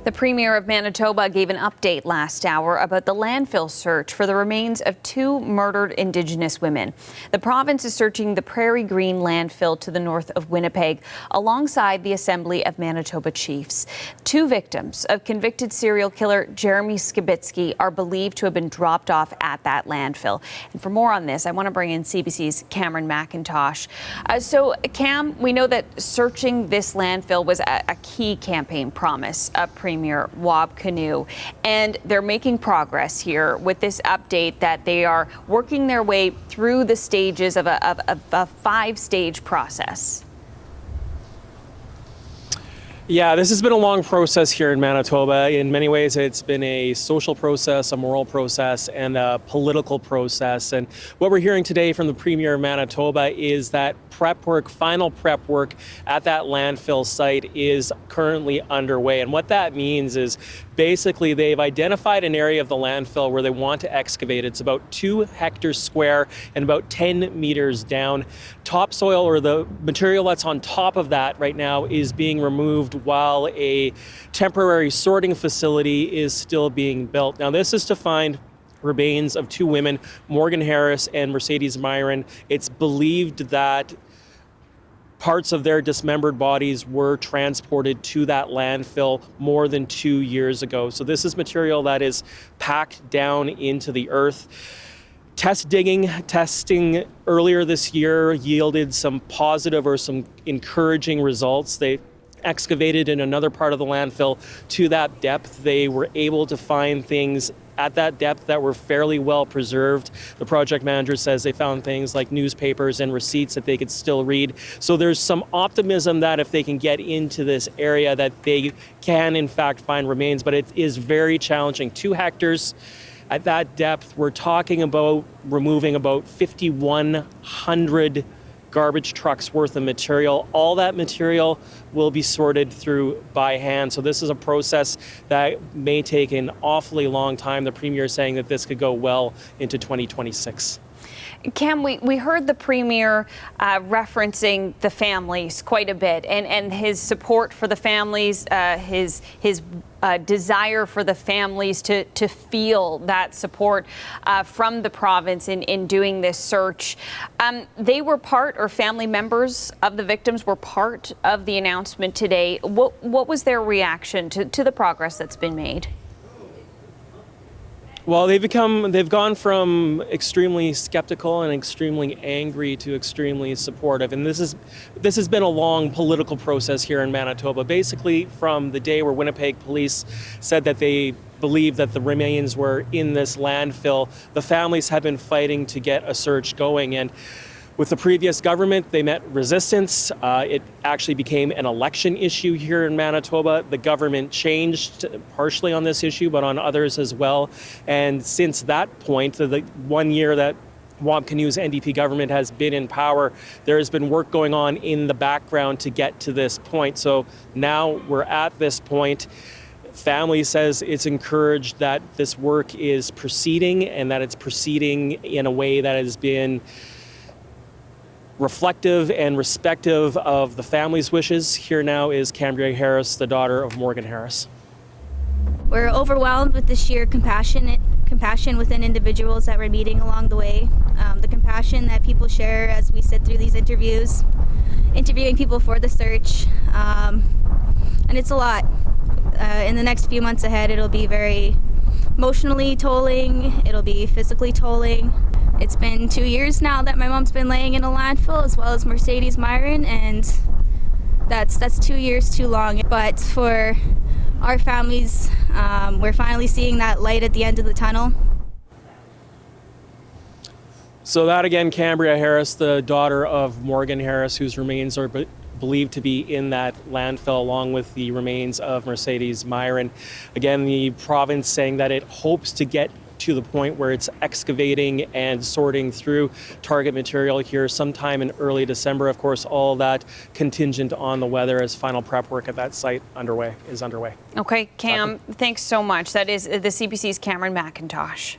The Premier of Manitoba gave an update last hour about the landfill search for the remains of 2 murdered Indigenous women. The province is searching the Prairie Green landfill to the north of Winnipeg, alongside the Assembly of Manitoba Chiefs. 2 victims of convicted serial killer Jeremy Skibicki are believed to have been dropped off at that landfill. And for more on this, I want to bring in CBC's Cameron McIntosh. So, Cam, we know that searching this landfill was a key campaign promise of Premier Wab Kinew, and they're making progress here with this update that they are working their way through the stages of a 5-stage process. Yeah, this has been a long process here in Manitoba. In many ways, it's been a social process, a moral process, and a political process. And what we're hearing today from the Premier of Manitoba is that final prep work at that landfill site is currently underway. And what that means is basically they've identified an area of the landfill where they want to excavate. It's about 2 hectares square and about 10 meters down. Topsoil, or the material that's on top of that right now, is being removed while a temporary sorting facility is still being built. Now, this is to find remains of 2 women, Morgan Harris and Marcedes Myran. It's believed that parts of their dismembered bodies were transported to that landfill more than 2 years ago. So this is material that is packed down into the earth. Testing earlier this year yielded some positive or some encouraging results. They excavated in another part of the landfill to that depth. They were able to find things at that depth that were fairly well preserved. The project manager says they found things like newspapers and receipts that they could still read. So there's some optimism that if they can get into this area that they can in fact find remains, but it is very challenging. 2 hectares at that depth, we're talking about removing about 5,100 garbage trucks worth of material. All that material will be sorted through by hand. So this is a process that may take an awfully long time. The Premier is saying that this could go well into 2026. Cam, we heard the Premier referencing the families quite a bit, and his support for the families, his desire for the families to feel that support from the province in doing this search. They were part, or family members of the victims were part of the announcement today. What was their reaction to the progress that's been made? Well, they've gone from extremely skeptical and extremely angry to extremely supportive. And this has been a long political process here in Manitoba. Basically, from the day where Winnipeg police said that they believe that the remains were in this landfill, the families have been fighting to get a search going. And with the previous government, they met resistance. It actually became an election issue here in Manitoba. The government changed partially on this issue, but on others as well. And since that point, the 1 year that Wab Kinew's NDP government has been in power, there has been work going on in the background to get to this point. So now we're at this point. Family says it's encouraged that this work is proceeding, and that it's proceeding in a way that has been reflective and respective of the family's wishes. Here now is Cambria Harris, the daughter of Morgan Harris. We're overwhelmed with the sheer compassion within individuals that we're meeting along the way. The compassion that people share as we sit through these interviewing people for the search. And it's a lot. In the next few months ahead, it'll be very emotionally tolling. It'll be physically tolling. It's been 2 years now that my mom's been laying in a landfill, as well as Marcedes Myran, and that's 2 years too long. But for our families, we're finally seeing that light at the end of the tunnel. So that again, Cambria Harris, the daughter of Morgan Harris, whose remains are believed to be in that landfill, along with the remains of Marcedes Myran. Again, the province saying that it hopes to get to the point where it's excavating and sorting through target material here sometime in early December. Of course, all that contingent on the weather, as final prep work at that site is underway. Okay, Cam, thanks so much. That is the CBC's Cameron McIntosh.